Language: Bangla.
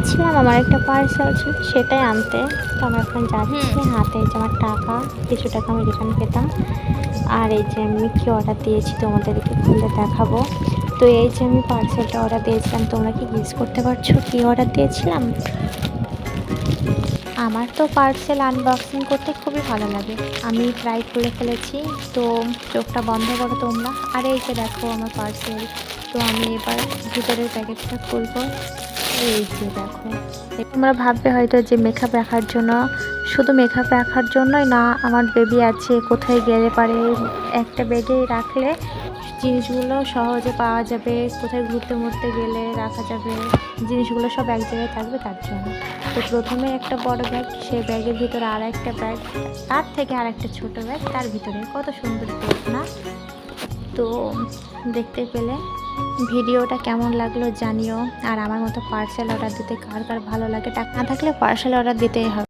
গিয়েছিলাম, আমার একটা পার্সেল ছিল সেটাই আনতে। তো আমরা এখন হুম। যাচ্ছি, হাতে এই যে আমার টাকা, কিছু টাকা আমি রিটার্ন পেতাম। আর এই যে আমি কি অর্ডার দিয়েছি তোমাদেরকে খুলে দেখাবো। তো এই যে আমি পার্সেলটা অর্ডার দিয়েছিলাম, তোমরা কি গেস করতে পারছো কি অর্ডার দিয়েছিলাম? আমার তো পার্সেল আনবক্সিং করতে খুবই ভালো লাগে, আমি প্রায় খুলে ফেলেছি। তো চোখটা বন্ধ করো তোমরা, আর এই যে দেখো আমার পার্সেল। তো আমি এবার ভিতরের প্যাকেটটা খুলবো। এই যে দেখো, তোমরা ভাববে হয়তো যে মেকআপ রাখার জন্য, শুধু মেকআপ রাখার জন্যই না, আমার বেবি আছে, কোথায় গেলে পারে একটা ব্যাগেই রাখলে জিনিসগুলো সহজে পাওয়া যাবে, কোথায় ঘুরতে মুড়তে গেলে রাখা যাবে, জিনিসগুলো সব এক জায়গায় থাকবে তার জন্য। তো প্রথমে একটা বড় ব্যাগ, সেই ব্যাগের ভিতরে আর একটা ব্যাগ, তার থেকে আর একটা ছোটো ব্যাগ, তার ভিতরে কত সুন্দর ব্যাগ না? তো দেখতে পেলে, ভিডিওটা কেমন লাগলো জানিও। আর আমার মতো পার্সেল অর্ডার দিতে কার কার ভালো লাগে, টাকা না থাকলে পার্সেল অর্ডার দিতেই হবে।